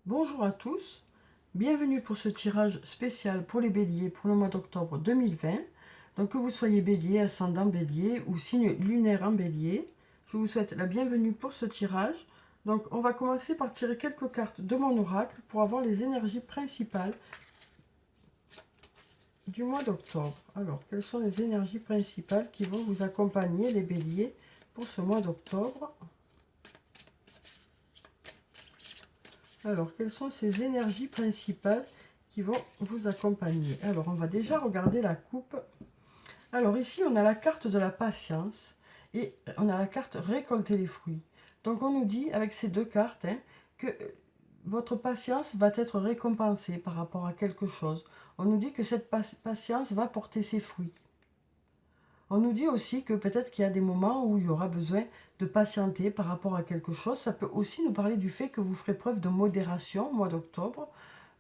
Bonjour à tous, bienvenue pour ce tirage spécial pour les béliers pour le mois d'octobre 2020. Donc que vous soyez bélier, ascendant bélier ou signe lunaire en bélier, je vous souhaite la bienvenue pour ce tirage. Donc on va commencer par tirer quelques cartes de mon oracle pour avoir les énergies principales du mois d'octobre. Alors quelles sont les énergies principales qui vont vous accompagner les béliers pour ce mois d'octobre? Alors, quelles sont ces énergies principales qui vont vous accompagner? Alors, on va déjà regarder la coupe. Alors, ici, on a la carte de la patience et on a la carte récolter les fruits. Donc, on nous dit, avec ces deux cartes, que votre patience va être récompensée par rapport à quelque chose. On nous dit que cette patience va porter ses fruits. On nous dit aussi que peut-être qu'il y a des moments où il y aura besoin de patienter par rapport à quelque chose. Ça peut aussi nous parler du fait que vous ferez preuve de modération au mois d'octobre.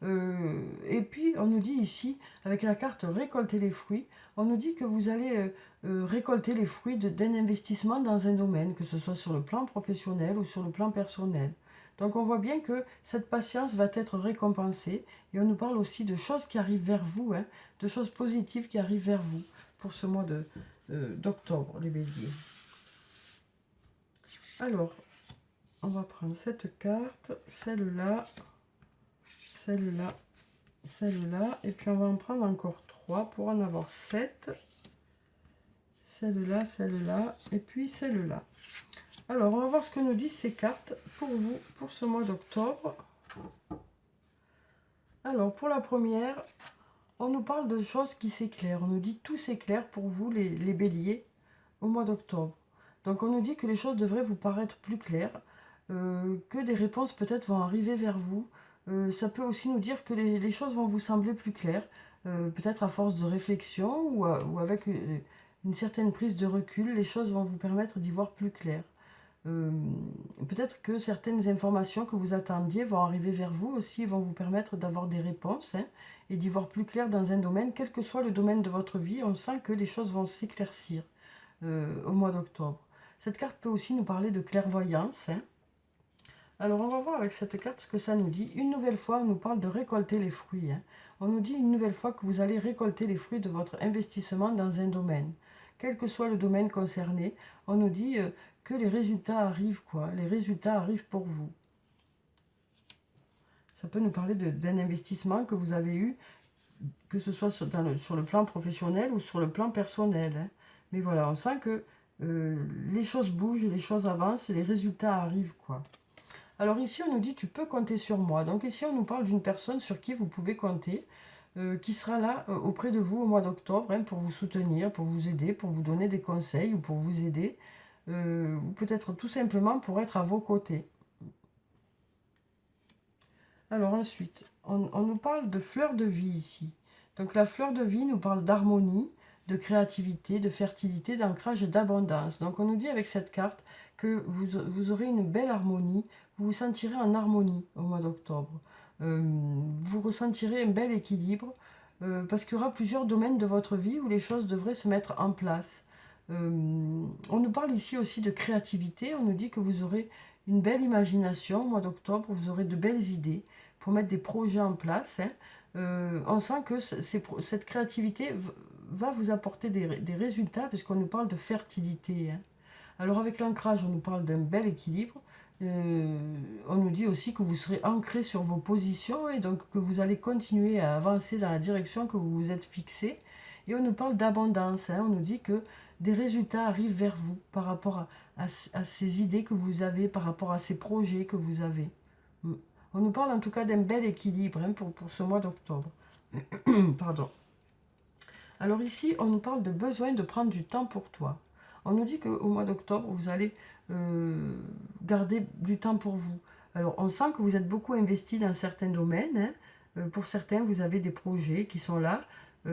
Et puis, on nous dit ici, avec la carte récolter les fruits, on nous dit que vous allez récolter les fruits d'un investissement dans un domaine, que ce soit sur le plan professionnel ou sur le plan personnel. Donc on voit bien que cette patience va être récompensée et on nous parle aussi de choses qui arrivent vers vous, de choses positives qui arrivent vers vous pour ce mois d'octobre, les béliers. Alors, on va prendre cette carte, celle-là, celle-là, celle-là, et puis on va en prendre encore 3 pour en avoir 7. Celle-là, celle-là, et puis celle-là. Alors, on va voir ce que nous disent ces cartes pour vous, pour ce mois d'octobre. Alors, pour la première, on nous parle de choses qui s'éclairent. On nous dit tout s'éclaire pour vous, les béliers, au mois d'octobre. Donc, on nous dit que les choses devraient vous paraître plus claires, que des réponses peut-être vont arriver vers vous. Ça peut aussi nous dire que les choses vont vous sembler plus claires, peut-être à force de réflexion ou avec une certaine prise de recul, les choses vont vous permettre d'y voir plus clair. Euh, Peut-être que certaines informations que vous attendiez vont arriver vers vous aussi, vont vous permettre d'avoir des réponses et d'y voir plus clair dans un domaine, quel que soit le domaine de votre vie. On sent que les choses vont s'éclaircir au mois d'octobre. Cette carte peut aussi nous parler de clairvoyance. Alors on va voir avec cette carte ce que ça nous dit. Une nouvelle fois, on nous parle de récolter les fruits. On nous dit une nouvelle fois que vous allez récolter les fruits de votre investissement dans un domaine. Quel que soit le domaine concerné, on nous dit que les résultats arrivent, quoi. Les résultats arrivent pour vous. Ça peut nous parler d'un investissement que vous avez eu, que ce soit sur le plan professionnel ou sur le plan personnel. Mais voilà, on sent que les choses bougent, les choses avancent et les résultats arrivent, quoi. Alors ici, on nous dit tu peux compter sur moi. Donc ici, on nous parle d'une personne sur qui vous pouvez compter, qui sera là auprès de vous au mois d'octobre pour vous soutenir, pour vous aider, pour vous donner des conseils ou pour vous aider, ou peut-être tout simplement pour être à vos côtés. Alors ensuite, on nous parle de fleur de vie ici. Donc la fleur de vie nous parle d'harmonie, de créativité, de fertilité, d'ancrage et d'abondance. Donc on nous dit avec cette carte que vous aurez une belle harmonie, vous vous sentirez en harmonie au mois d'octobre. Vous ressentirez un bel équilibre parce qu'il y aura plusieurs domaines de votre vie où les choses devraient se mettre en place. On nous parle ici aussi de créativité, on nous dit que vous aurez une belle imagination au mois d'octobre, vous aurez de belles idées pour mettre des projets en place. On sent que cette créativité va vous apporter des résultats puisqu'on nous parle de fertilité. Alors avec l'ancrage, on nous parle d'un bel équilibre. On nous dit aussi que vous serez ancré sur vos positions et donc que vous allez continuer à avancer dans la direction que vous vous êtes fixé. Et on nous parle d'abondance. On nous dit que des résultats arrivent vers vous par rapport à ces idées que vous avez, par rapport à ces projets que vous avez. On nous parle en tout cas d'un bel équilibre pour ce mois d'octobre. Pardon. Alors ici, on nous parle de besoin de prendre du temps pour toi. On nous dit qu'au mois d'octobre, vous allez garder du temps pour vous. Alors on sent que vous êtes beaucoup investi dans certains domaines. Pour certains, vous avez des projets qui sont là. Vous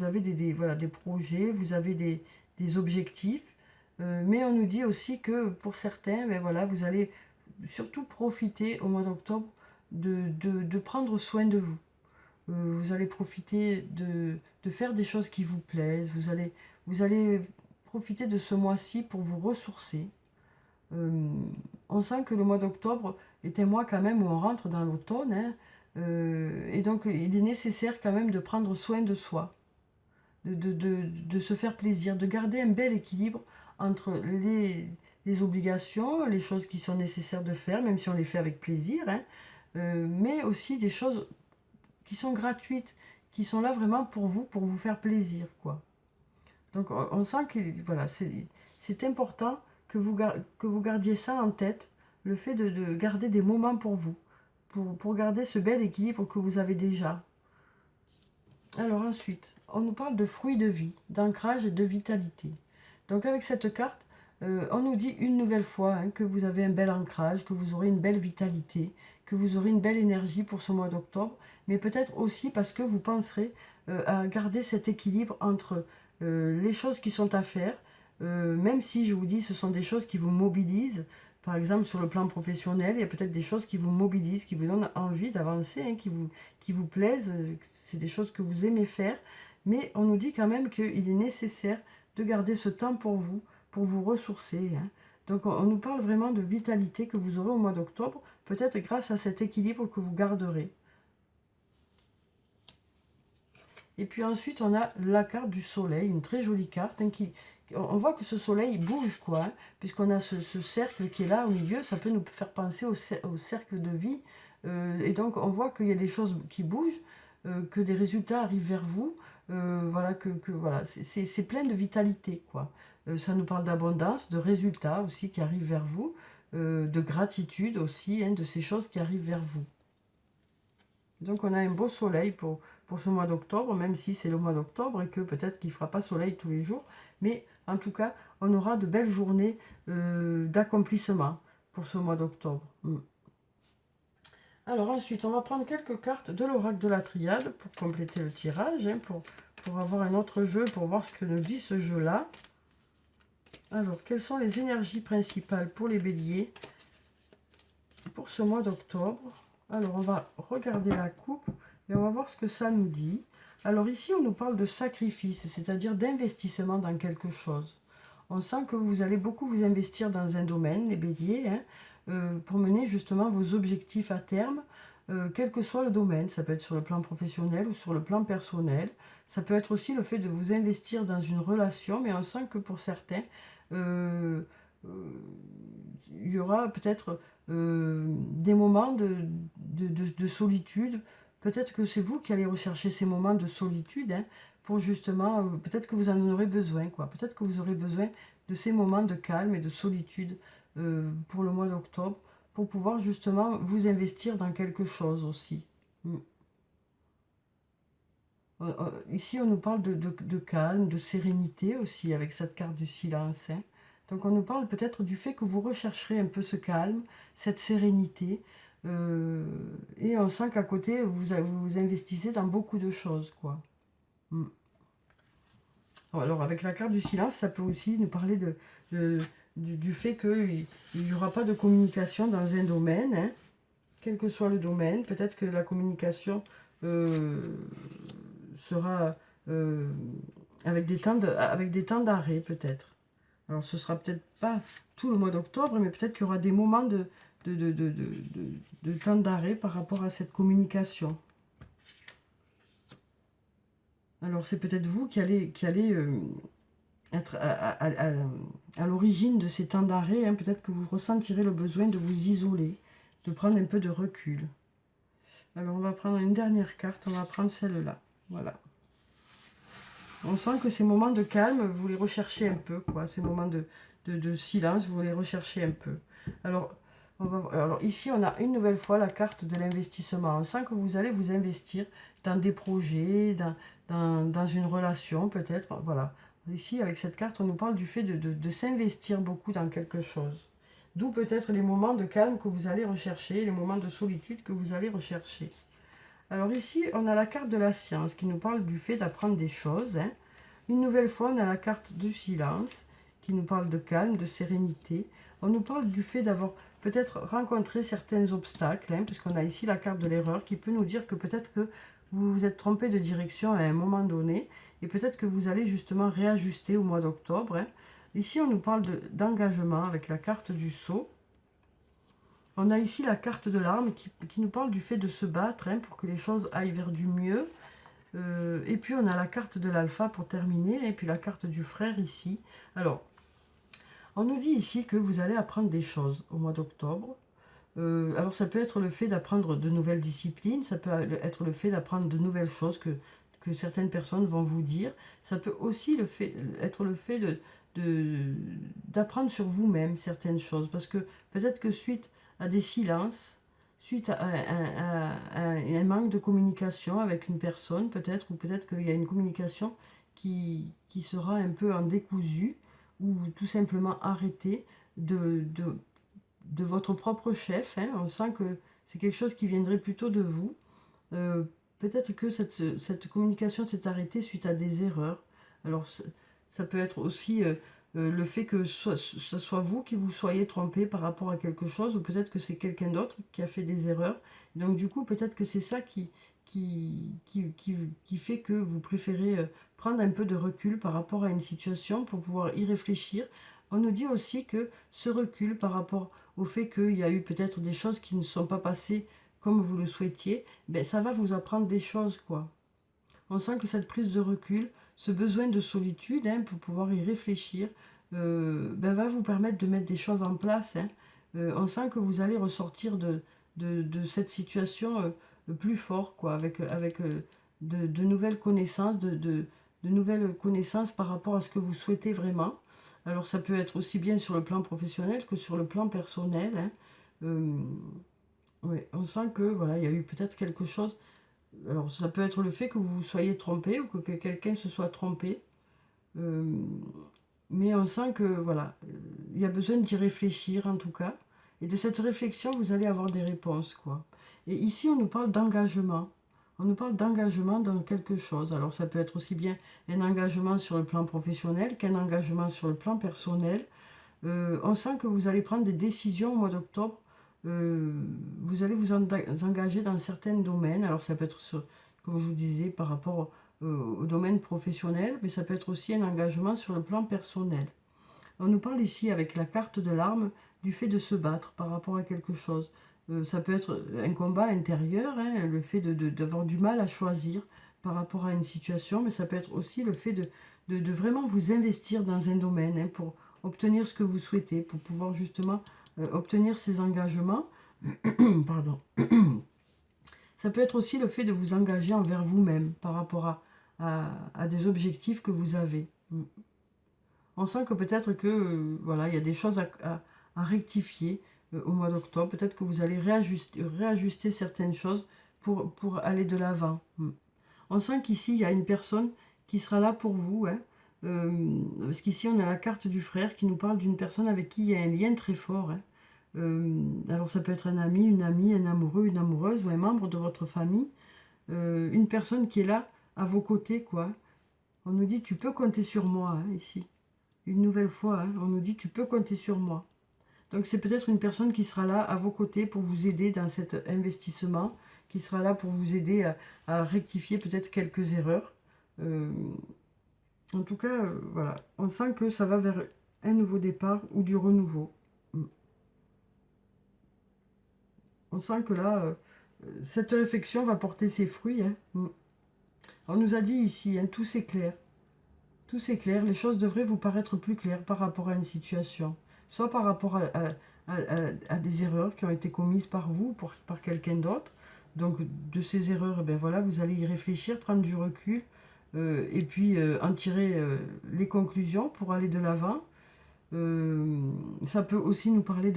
avez voilà, des projets, vous avez des objectifs. Mais on nous dit aussi que pour certains, ben voilà, vous allez surtout profiter au mois d'octobre de prendre soin de vous. Vous allez profiter de faire des choses qui vous plaisent. Vous allez profiter de ce mois-ci pour vous ressourcer. On sent que le mois d'octobre est un mois quand même où on rentre dans l'automne, hein, et donc il est nécessaire quand même de prendre soin de soi, de se faire plaisir, de garder un bel équilibre entre les obligations, les choses qui sont nécessaires de faire, même si on les fait avec plaisir, hein, mais aussi des choses qui sont gratuites, qui sont là vraiment pour vous faire plaisir, quoi. Donc on sent que voilà, c'est important que vous gardiez ça en tête, le fait de garder des moments pour vous, pour garder ce bel équilibre que vous avez déjà. Alors ensuite, on nous parle de fruits de vie, d'ancrage et de vitalité. Donc avec cette carte, on nous dit une nouvelle fois, hein, que vous avez un bel ancrage, que vous aurez une belle vitalité, que vous aurez une belle énergie pour ce mois d'octobre, mais peut-être aussi parce que vous penserez à garder cet équilibre entre les choses qui sont à faire, même si je vous dis ce sont des choses qui vous mobilisent. Par exemple, sur le plan professionnel, il y a peut-être des choses qui vous mobilisent, qui vous donnent envie d'avancer, hein, qui vous plaisent, c'est des choses que vous aimez faire, mais on nous dit quand même qu'il est nécessaire de garder ce temps pour vous ressourcer, hein. Donc on nous parle vraiment de vitalité que vous aurez au mois d'octobre, peut-être grâce à cet équilibre que vous garderez. Et puis ensuite, on a la carte du soleil, une très jolie carte, hein, on voit que ce soleil bouge, quoi, hein, puisqu'on a ce cercle qui est là au milieu, ça peut nous faire penser au cercle de vie. Et donc, on voit qu'il y a des choses qui bougent, que des résultats arrivent vers vous. Voilà, voilà, c'est plein de vitalité, quoi. Ça nous parle d'abondance, de résultats aussi qui arrivent vers vous, de gratitude aussi, hein, de ces choses qui arrivent vers vous. Donc on a un beau soleil pour ce mois d'octobre, même si c'est le mois d'octobre et que peut-être qu'il ne fera pas soleil tous les jours. Mais en tout cas, on aura de belles journées d'accomplissement pour ce mois d'octobre. Alors ensuite, on va prendre quelques cartes de l'oracle de la Triade pour compléter le tirage, hein, pour avoir un autre jeu, pour voir ce que nous dit ce jeu-là. Alors, quelles sont les énergies principales pour les béliers pour ce mois d'octobre? Alors, on va regarder la coupe et on va voir ce que ça nous dit. Alors ici, on nous parle de sacrifice, c'est-à-dire d'investissement dans quelque chose. On sent que vous allez beaucoup vous investir dans un domaine, les béliers, hein, pour mener justement vos objectifs à terme, quel que soit le domaine. Ça peut être sur le plan professionnel ou sur le plan personnel. Ça peut être aussi le fait de vous investir dans une relation, mais on sent que pour certains, il y aura peut-être des moments de solitude. Peut-être que c'est vous qui allez rechercher ces moments de solitude, hein, pour justement, peut-être que vous en aurez besoin, quoi. Peut-être que vous aurez besoin de ces moments de calme et de solitude pour le mois d'octobre, pour pouvoir justement vous investir dans quelque chose aussi. Ici, on nous parle de calme, de sérénité aussi, avec cette carte du silence, hein. Donc on nous parle peut-être du fait que vous rechercherez un peu ce calme, cette sérénité, et on sent qu'à côté, vous investissez dans beaucoup de choses, quoi. Alors avec la carte du silence, ça peut aussi nous parler du fait qu'il n'y aura pas de communication dans un domaine, hein, quel que soit le domaine. Peut-être que la communication sera avec des temps d'arrêt, peut-être. Alors ce sera peut-être pas tout le mois d'octobre, mais peut-être qu'il y aura des moments de temps d'arrêt par rapport à cette communication. Alors c'est peut-être vous qui allez être à l'origine de ces temps d'arrêt, hein. Peut-être que vous ressentirez le besoin de vous isoler, de prendre un peu de recul. Alors on va prendre une dernière carte, on va prendre celle-là. Voilà. On sent que ces moments de calme, vous les recherchez un peu, quoi. Ces moments de silence, vous les recherchez un peu. Alors ici, on a une nouvelle fois la carte de l'investissement. On sent que vous allez vous investir dans des projets, dans une relation peut-être. Voilà. Ici, avec cette carte, on nous parle du fait de s'investir beaucoup dans quelque chose. D'où peut-être les moments de calme que vous allez rechercher, les moments de solitude que vous allez rechercher. Alors ici, on a la carte de la science qui nous parle du fait d'apprendre des choses, hein. Une nouvelle fois, on a la carte du silence qui nous parle de calme, de sérénité. On nous parle du fait d'avoir peut-être rencontré certains obstacles, hein, puisqu'on a ici la carte de l'erreur qui peut nous dire que peut-être que vous vous êtes trompé de direction à un moment donné et peut-être que vous allez justement réajuster au mois d'octobre, hein. Ici, on nous parle d'engagement avec la carte du sceau. On a ici la carte de l'arme qui nous parle du fait de se battre pour que les choses aillent vers du mieux. Et puis, on a la carte de l'alpha pour terminer. Et puis, la carte du frère ici. Alors, on nous dit ici que vous allez apprendre des choses au mois d'octobre. Alors, ça peut être le fait d'apprendre de nouvelles disciplines. Ça peut être le fait d'apprendre de nouvelles choses que certaines personnes vont vous dire. Ça peut aussi être le fait d'apprendre sur vous-même certaines choses. Parce que peut-être que suite à des silences, suite à un manque de communication avec une personne, peut-être, ou peut-être qu'il y a une communication qui sera un peu en décousu, ou tout simplement arrêtée de votre propre chef. On sent que c'est quelque chose qui viendrait plutôt de vous. Peut-être que cette communication s'est arrêtée suite à des erreurs. Alors, ça peut être aussi le fait que ce soit vous qui vous soyez trompé par rapport à quelque chose, ou peut-être que c'est quelqu'un d'autre qui a fait des erreurs. Donc, du coup, peut-être que c'est ça qui fait que vous préférez prendre un peu de recul par rapport à une situation pour pouvoir y réfléchir. On nous dit aussi que ce recul par rapport au fait qu'il y a eu peut-être des choses qui ne sont pas passées comme vous le souhaitiez, ben ça va vous apprendre des choses, quoi. On sent que cette prise de recul, ce besoin de solitude pour pouvoir y réfléchir, va vous permettre de mettre des choses en place. On sent que vous allez ressortir de cette situation plus fort, quoi, avec de nouvelles connaissances, de nouvelles connaissances par rapport à ce que vous souhaitez vraiment. Alors ça peut être aussi bien sur le plan professionnel que sur le plan personnel. Ouais, on sent que voilà, il y a eu peut-être quelque chose. Alors ça peut être le fait que vous vous soyez trompé ou que quelqu'un se soit trompé. Euh, mais on sent que voilà, il y a besoin d'y réfléchir en tout cas. Et de cette réflexion, vous allez avoir des réponses, quoi. Et ici, on nous parle d'engagement. On nous parle d'engagement dans quelque chose. Alors ça peut être aussi bien un engagement sur le plan professionnel qu'un engagement sur le plan personnel. On sent que vous allez prendre des décisions au mois d'octobre. Vous allez vous engager dans certains domaines. Alors ça peut être, comme je vous disais, par rapport au domaine professionnel, mais ça peut être aussi un engagement sur le plan personnel. On nous parle ici, avec la carte de l'arme, du fait de se battre par rapport à quelque chose. Ça peut être un combat intérieur, le fait d'avoir du mal à choisir par rapport à une situation, mais ça peut être aussi le fait de vraiment vous investir dans un domaine pour obtenir ce que vous souhaitez, pour pouvoir justement obtenir ces engagements. Pardon. Ça peut être aussi le fait de vous engager envers vous-même par rapport à des objectifs que vous avez. On sent que peut-être que voilà, il y a des choses à rectifier au mois d'octobre. Peut-être que vous allez réajuster certaines choses pour aller de l'avant. On sent qu'ici, il y a une personne qui sera là pour vous. Parce qu'ici, on a la carte du frère qui nous parle d'une personne avec qui il y a un lien très fort. Alors, ça peut être un ami, une amie, un amoureux, une amoureuse ou un membre de votre famille. Une personne qui est là à vos côtés, quoi. On nous dit, tu peux compter sur moi, ici. Une nouvelle fois, on nous dit, tu peux compter sur moi. Donc, c'est peut-être une personne qui sera là à vos côtés pour vous aider dans cet investissement, qui sera là pour vous aider à rectifier peut-être quelques erreurs. En tout cas, voilà, on sent que ça va vers un nouveau départ ou du renouveau. On sent que là, cette réflexion va porter ses fruits. On nous a dit ici, tout s'éclaire. Tout s'éclaire, les choses devraient vous paraître plus claires par rapport à une situation. Soit par rapport à des erreurs qui ont été commises par vous, par quelqu'un d'autre. Donc de ces erreurs, voilà, vous allez y réfléchir, prendre du recul, et puis en tirer les conclusions pour aller de l'avant. Ça peut aussi nous parler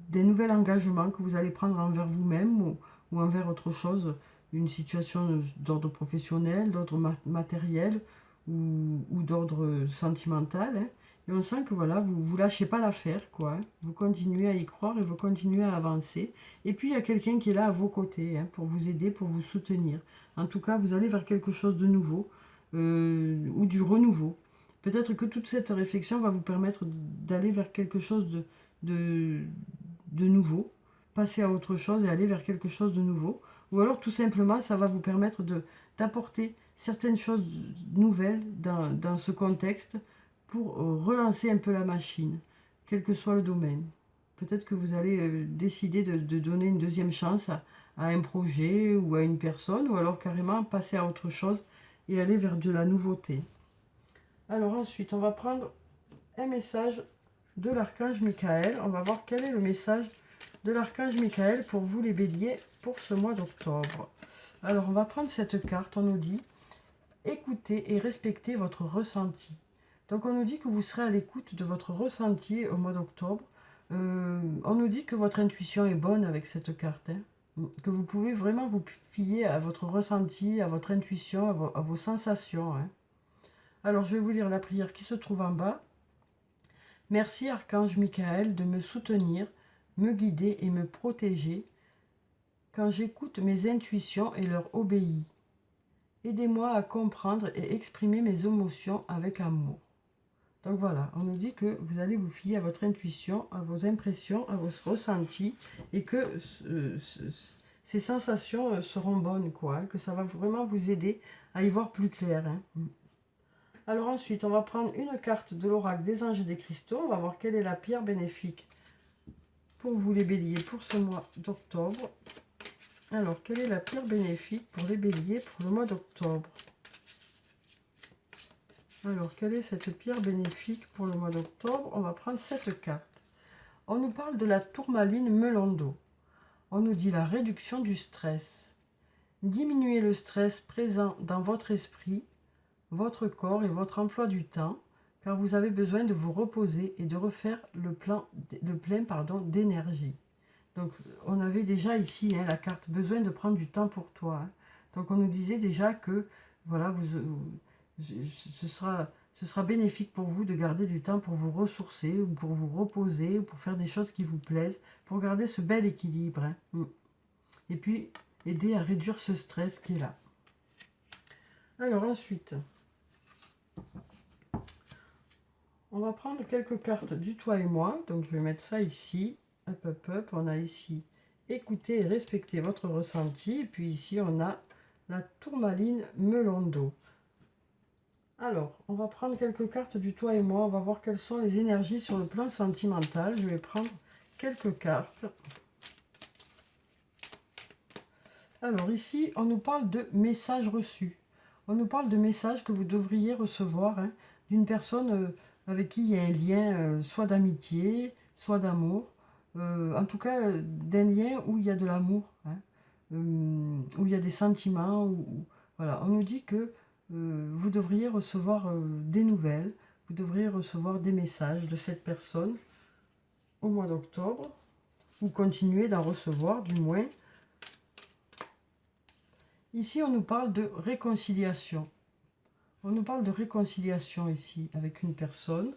des nouveaux engagements que vous allez prendre envers vous-même ou envers autre chose, une situation d'ordre professionnel, d'ordre matériel ou d'ordre sentimental. Et on sent que voilà, vous lâchez pas l'affaire, quoi. Vous continuez à y croire et vous continuez à avancer. Et puis il y a quelqu'un qui est là à vos côtés pour vous aider, pour vous soutenir. En tout cas, vous allez vers quelque chose de nouveau ou du renouveau. Peut-être que toute cette réflexion va vous permettre d'aller vers quelque chose de nouveau, passer à autre chose et aller vers quelque chose de nouveau. Ou alors tout simplement, ça va vous permettre d'apporter certaines choses nouvelles dans ce contexte pour relancer un peu la machine, quel que soit le domaine. Peut-être que vous allez décider de donner une deuxième chance à un projet ou à une personne, ou alors carrément passer à autre chose et aller vers de la nouveauté. Alors ensuite, on va prendre un message de l'archange Michael. On va voir quel est le message de l'archange Michael pour vous les béliers pour ce mois d'octobre. Alors on va prendre cette carte, on nous dit écoutez et respectez votre ressenti. Donc on nous dit que vous serez à l'écoute de votre ressenti au mois d'octobre. On nous dit que votre intuition est bonne avec cette carte, hein, que vous pouvez vraiment vous fier à votre ressenti, à votre intuition, à vos sensations. Hein. Alors je vais vous lire la prière qui se trouve en bas. Merci Archange Michael de me soutenir, me guider et me protéger quand j'écoute mes intuitions et leur obéis. Aidez-moi à comprendre et exprimer mes émotions avec amour. Donc voilà, on nous dit que vous allez vous fier à votre intuition, à vos impressions, à vos ressentis, et que ces sensations seront bonnes, quoi, hein, que ça va vraiment vous aider à y voir plus clair. Hein. Alors ensuite, on va prendre une carte de l'oracle des anges et des cristaux, on va voir quelle est la pierre bénéfique pour vous les béliers pour ce mois d'octobre. Alors, quelle est la pierre bénéfique pour les béliers pour le mois d'octobre? Alors, quelle est cette pierre bénéfique pour le mois d'octobre? On va prendre cette carte. On nous parle de la tourmaline melon d'eau. On nous dit la réduction du stress. Diminuez le stress présent dans votre esprit, votre corps et votre emploi du temps, car vous avez besoin de vous reposer et de refaire le plein d'énergie. Donc, on avait déjà ici hein, la carte besoin de prendre du temps pour toi. Hein. Donc, on nous disait déjà que voilà, ce sera bénéfique pour vous de garder du temps pour vous ressourcer, ou pour vous reposer, ou pour faire des choses qui vous plaisent, pour garder ce bel équilibre. Hein. Et puis, aider à réduire ce stress qui est là. Alors ensuite, on va prendre quelques cartes du toi et moi. Donc, je vais mettre ça ici. Hop, hop, hop. On a ici écoutez et respectez votre ressenti. Et puis ici, on a la tourmaline melon d'eau. Alors, on va prendre quelques cartes du toi et moi. On va voir quelles sont les énergies sur le plan sentimental. Je vais prendre quelques cartes. Alors ici, on nous parle de messages reçus. On nous parle de messages que vous devriez recevoir hein, d'une personne avec qui il y a un lien, soit d'amitié, soit d'amour. En tout cas, d'un lien où il y a de l'amour, hein, où il y a des sentiments. Voilà. On nous dit que vous devriez recevoir des nouvelles, vous devriez recevoir des messages de cette personne au mois d'octobre. Vous continuez d'en recevoir, du moins. Ici, on nous parle de réconciliation. On nous parle de réconciliation ici avec une personne.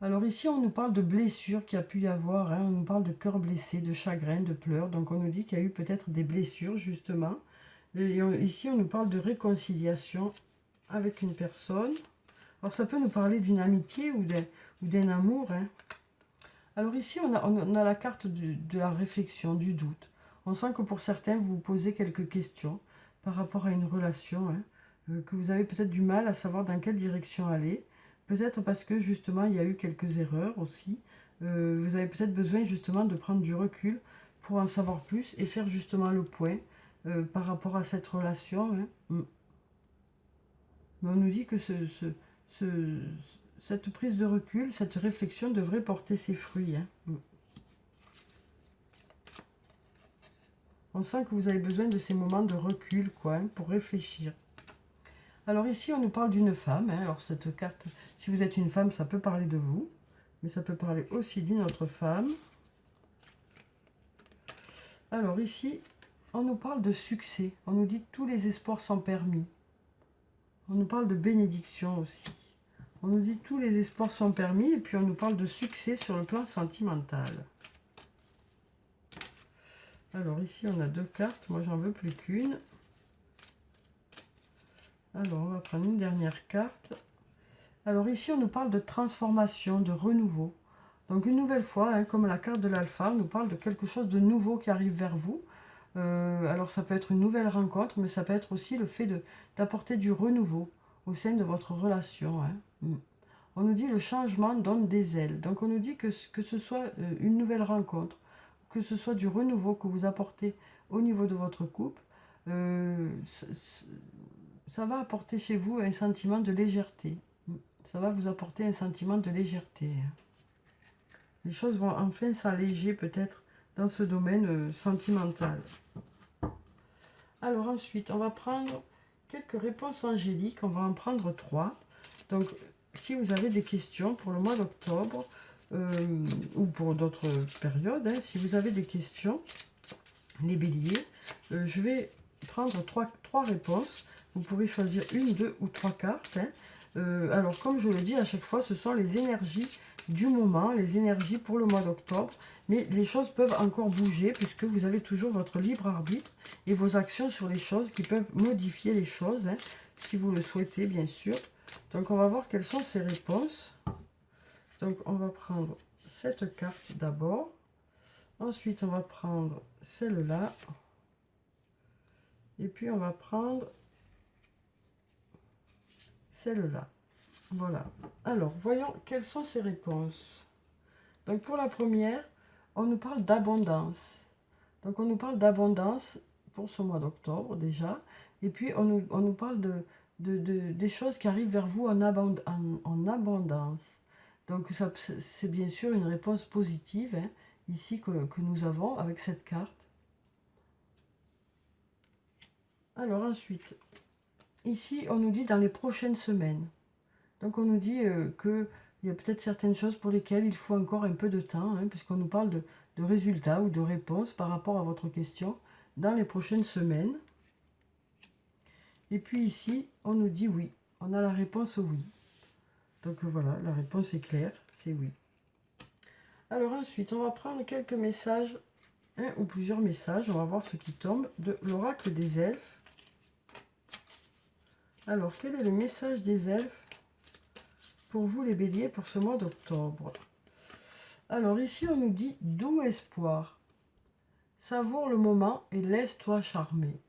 Alors ici, on nous parle de blessures qu'il y a pu y avoir. Hein. On nous parle de cœur blessé, de chagrin, de pleurs. Donc on nous dit qu'il y a eu peut-être des blessures, justement. Et ici, on nous parle de réconciliation avec une personne. Alors ça peut nous parler d'une amitié ou d'un amour. Hein. Alors ici, on a la carte de la réflexion, du doute. On sent que pour certains, vous vous posez quelques questions par rapport à une relation, hein, que vous avez peut-être du mal à savoir dans quelle direction aller. Peut-être parce que justement, il y a eu quelques erreurs aussi. Vous avez peut-être besoin justement de prendre du recul pour en savoir plus et faire justement le point par rapport à cette relation. Hein. Mais on nous dit que cette prise de recul, cette réflexion devrait porter ses fruits. Hein. On sent que vous avez besoin de ces moments de recul, quoi, hein, pour réfléchir. Alors ici, on nous parle d'une femme. Hein. Alors cette carte, si vous êtes une femme, ça peut parler de vous, mais ça peut parler aussi d'une autre femme. Alors ici, on nous parle de succès. On nous dit que tous les espoirs sont permis. On nous parle de bénédiction aussi. On nous dit que tous les espoirs sont permis et puis on nous parle de succès sur le plan sentimental. Alors ici, on a deux cartes. Moi, j'en veux plus qu'une. Alors, on va prendre une dernière carte. Alors ici, on nous parle de transformation, de renouveau. Donc une nouvelle fois, hein, comme la carte de l'alpha, on nous parle de quelque chose de nouveau qui arrive vers vous. Alors ça peut être une nouvelle rencontre, mais ça peut être aussi le fait d'apporter du renouveau au sein de votre relation, hein. On nous dit le changement donne des ailes. Donc on nous dit que ce soit une nouvelle rencontre, que ce soit du renouveau que vous apportez au niveau de votre couple, ça va apporter chez vous un sentiment de légèreté. Ça va vous apporter un sentiment de légèreté, hein. Les choses vont enfin s'alléger peut-être dans ce domaine sentimental. Alors ensuite, on va prendre quelques réponses angéliques. On va en prendre 3. Donc, si vous avez des questions pour le mois d'octobre ou pour d'autres périodes, hein, si vous avez des questions, les béliers, je vais prendre trois réponses. Vous pourrez choisir une, deux ou trois cartes, hein. Alors, comme je le dis à chaque fois, ce sont les énergies du moment, les énergies pour le mois d'octobre. Mais les choses peuvent encore bouger puisque vous avez toujours votre libre arbitre et vos actions sur les choses qui peuvent modifier les choses, hein, si vous le souhaitez, bien sûr. Donc, on va voir quelles sont ces réponses. Donc, on va prendre cette carte d'abord. Ensuite, on va prendre celle-là. Et puis, on va prendre celle-là. Voilà. Alors, voyons quelles sont ces réponses. Donc, pour la première, on nous parle d'abondance. Donc, on nous parle d'abondance pour ce mois d'octobre, déjà. Et puis, on nous parle des choses qui arrivent vers vous en abondance. Donc, c'est bien sûr une réponse positive, hein, ici, que nous avons avec cette carte. Alors, ensuite, ici, on nous dit dans les prochaines semaines. Donc on nous dit qu'il y a peut-être certaines choses pour lesquelles il faut encore un peu de temps, hein, puisqu'on nous parle de résultats ou de réponses par rapport à votre question dans les prochaines semaines. Et puis ici, on nous dit oui. On a la réponse oui. Donc voilà, la réponse est claire, c'est oui. Alors ensuite, on va prendre quelques messages, un ou plusieurs messages. On va voir ce qui tombe de l'oracle des elfes. Alors, quel est le message des elfes pour vous les béliers pour ce mois d'octobre? Alors ici on nous dit doux espoir, savoure le moment et laisse-toi charmer.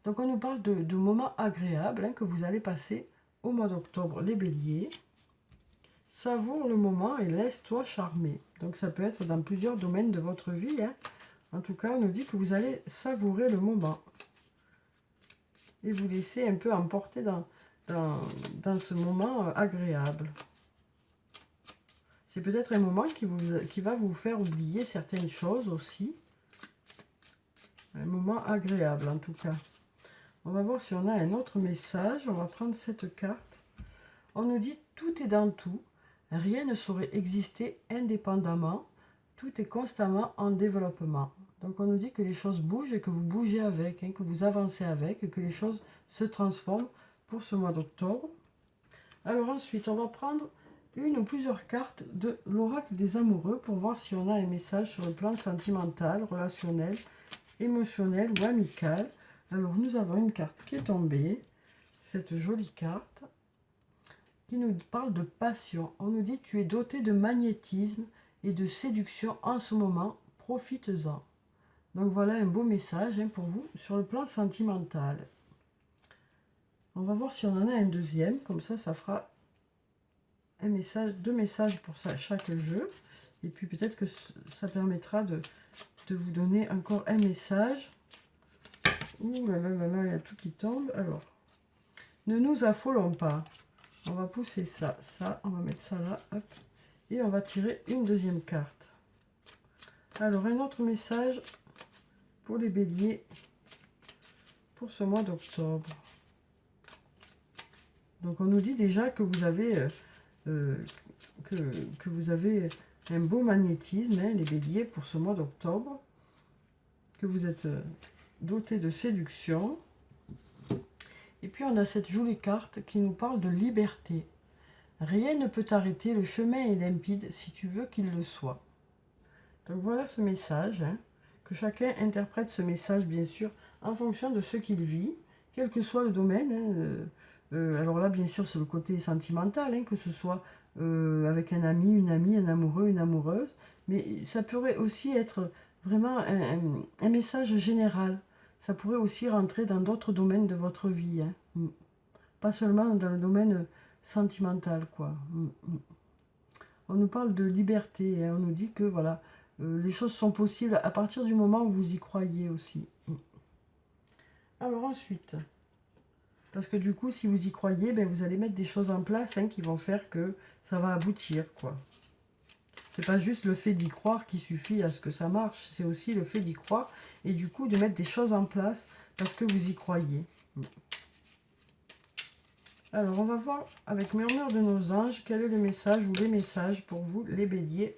Donc on nous parle de moments agréables, hein, que vous allez passer au mois d'octobre les béliers. Savoure le moment et laisse-toi charmer. Donc ça peut être dans plusieurs domaines de votre vie, hein. En tout cas on nous dit que vous allez savourer le moment et vous laisser un peu emporter dans ce moment agréable. C'est peut-être un moment qui va vous faire oublier certaines choses aussi. Un moment agréable en tout cas. On va voir si on a un autre message. On va prendre cette carte. On nous dit tout est dans tout. Rien ne saurait exister indépendamment. Tout est constamment en développement. Donc on nous dit que les choses bougent et que vous bougez avec, hein, que vous avancez avec et que les choses se transforment pour ce mois d'octobre. Alors ensuite, on va prendre une ou plusieurs cartes de l'oracle des amoureux pour voir si on a un message sur le plan sentimental, relationnel, émotionnel ou amical. Alors nous avons une carte qui est tombée, cette jolie carte, qui nous parle de passion. On nous dit tu es doté de magnétisme et de séduction en ce moment, profites-en. Donc voilà un beau message, hein, pour vous sur le plan sentimental. On va voir si on en a un deuxième, comme ça fera un message, deux messages pour ça, chaque jeu. Et puis peut-être que ça permettra de vous donner encore un message. Ouh là là là là, il y a tout qui tombe. Alors, ne nous affolons pas. On va pousser ça, on va mettre ça là, hop. Et on va tirer une deuxième carte. Alors, un autre message pour les béliers pour ce mois d'octobre. Donc, on nous dit déjà que vous avez... que vous avez un beau magnétisme, hein, les béliers, pour ce mois d'octobre, que vous êtes doté de séduction. Et puis on a cette jolie carte qui nous parle de liberté. Rien ne peut t'arrêter, le chemin est limpide si tu veux qu'il le soit. Donc voilà ce message, hein, que chacun interprète ce message bien sûr en fonction de ce qu'il vit, quel que soit le domaine, hein. Alors là bien sûr c'est le côté sentimental, hein, que ce soit avec un ami, une amie, un amoureux, une amoureuse, mais ça pourrait aussi être vraiment un message général. Ça pourrait aussi rentrer dans d'autres domaines de votre vie, hein. Pas seulement dans le domaine sentimental, quoi. On nous parle de liberté, hein. On nous dit que voilà, les choses sont possibles à partir du moment où vous y croyez aussi. Alors ensuite, parce que du coup, si vous y croyez, ben, vous allez mettre des choses en place, hein, qui vont faire que ça va aboutir, quoi. C'est pas juste le fait d'y croire qui suffit à ce que ça marche, c'est aussi le fait d'y croire et du coup de mettre des choses en place parce que vous y croyez. Alors on va voir avec Murmure de nos anges quel est le message ou les messages pour vous les béliers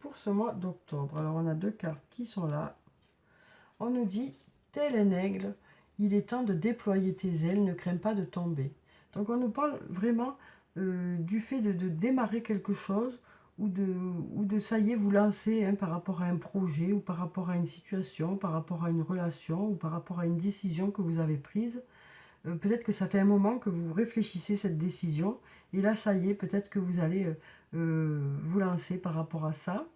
pour ce mois d'octobre. Alors on a deux cartes qui sont là. On nous dit, tel un aigle, il est temps de déployer tes ailes, ne crains pas de tomber. Donc on nous parle vraiment du fait de démarrer quelque chose ou de ça y est, vous lancer, hein, par rapport à un projet ou par rapport à une situation, par rapport à une relation ou par rapport à une décision que vous avez prise. Peut-être que ça fait un moment que vous réfléchissez cette décision et là ça y est, peut-être que vous allez vous lancer par rapport à ça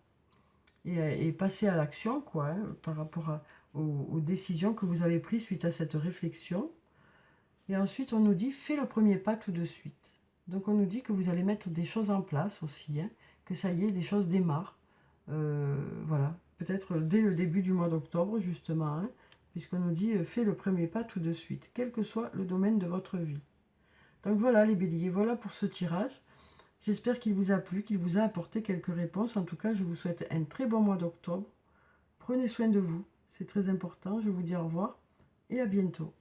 et passer à l'action, quoi, hein, par rapport aux décisions que vous avez prises suite à cette réflexion. Et ensuite, on nous dit, fais le premier pas tout de suite. Donc, on nous dit que vous allez mettre des choses en place aussi, hein, que ça y est, des choses démarrent. Voilà, peut-être dès le début du mois d'octobre, justement, hein, puisqu'on nous dit, fais le premier pas tout de suite, quel que soit le domaine de votre vie. Donc voilà les béliers, voilà pour ce tirage. J'espère qu'il vous a plu, qu'il vous a apporté quelques réponses. En tout cas, je vous souhaite un très bon mois d'octobre. Prenez soin de vous, c'est très important. Je vous dis au revoir et à bientôt.